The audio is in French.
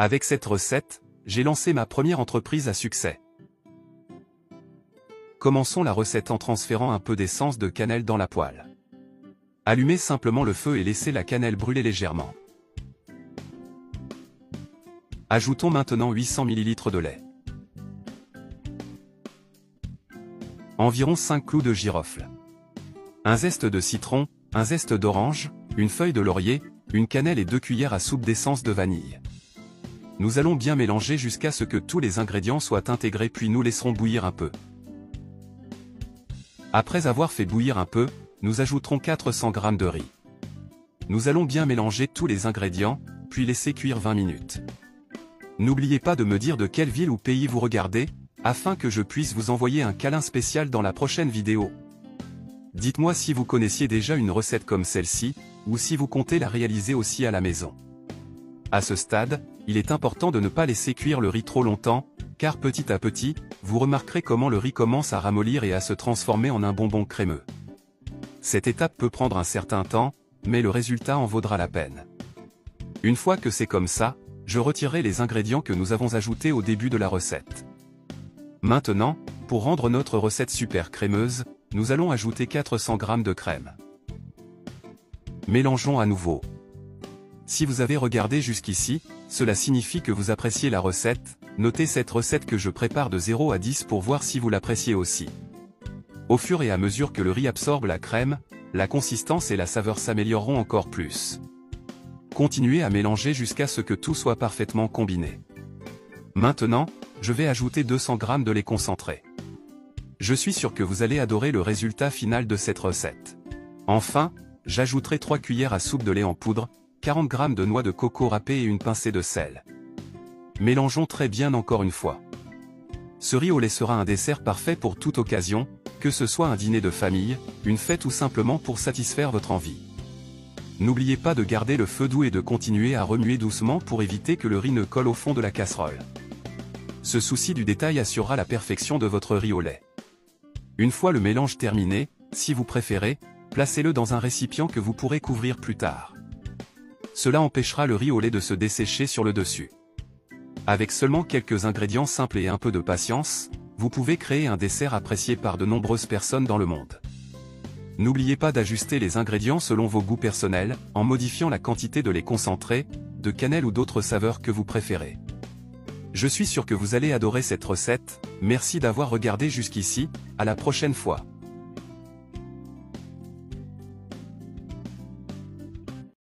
Avec cette recette, j'ai lancé ma première entreprise à succès. Commençons la recette en transférant un peu d'essence de cannelle dans la poêle. Allumez simplement le feu et laissez la cannelle brûler légèrement. Ajoutons maintenant 800 ml de lait. Environ 5 clous de girofle. Un zeste de citron, un zeste d'orange, une feuille de laurier, une cannelle et 2 cuillères à soupe d'essence de vanille. Nous allons bien mélanger jusqu'à ce que tous les ingrédients soient intégrés puis nous laisserons bouillir un peu. Après avoir fait bouillir un peu, nous ajouterons 400 g de riz. Nous allons bien mélanger tous les ingrédients, puis laisser cuire 20 minutes. N'oubliez pas de me dire de quelle ville ou pays vous regardez, afin que je puisse vous envoyer un câlin spécial dans la prochaine vidéo. Dites-moi si vous connaissiez déjà une recette comme celle-ci, ou si vous comptez la réaliser aussi à la maison. À ce stade, il est important de ne pas laisser cuire le riz trop longtemps, car petit à petit, vous remarquerez comment le riz commence à ramollir et à se transformer en un bonbon crémeux. Cette étape peut prendre un certain temps, mais le résultat en vaudra la peine. Une fois que c'est comme ça, je retirerai les ingrédients que nous avons ajoutés au début de la recette. Maintenant, pour rendre notre recette super crémeuse, nous allons ajouter 400 g de crème. Mélangeons à nouveau. Si vous avez regardé jusqu'ici, cela signifie que vous appréciez la recette. Notez cette recette que je prépare de 0 à 10 pour voir si vous l'appréciez aussi. Au fur et à mesure que le riz absorbe la crème, la consistance et la saveur s'amélioreront encore plus. Continuez à mélanger jusqu'à ce que tout soit parfaitement combiné. Maintenant, je vais ajouter 200 g de lait concentré. Je suis sûr que vous allez adorer le résultat final de cette recette. Enfin, j'ajouterai 3 cuillères à soupe de lait en poudre, 40 g de noix de coco râpées et une pincée de sel. Mélangeons très bien encore une fois. Ce riz au lait sera un dessert parfait pour toute occasion, que ce soit un dîner de famille, une fête ou simplement pour satisfaire votre envie. N'oubliez pas de garder le feu doux et de continuer à remuer doucement pour éviter que le riz ne colle au fond de la casserole. Ce souci du détail assurera la perfection de votre riz au lait. Une fois le mélange terminé, si vous préférez, placez-le dans un récipient que vous pourrez couvrir plus tard. Cela empêchera le riz au lait de se dessécher sur le dessus. Avec seulement quelques ingrédients simples et un peu de patience, vous pouvez créer un dessert apprécié par de nombreuses personnes dans le monde. N'oubliez pas d'ajuster les ingrédients selon vos goûts personnels, en modifiant la quantité de lait concentré, de cannelle ou d'autres saveurs que vous préférez. Je suis sûr que vous allez adorer cette recette, merci d'avoir regardé jusqu'ici, à la prochaine fois.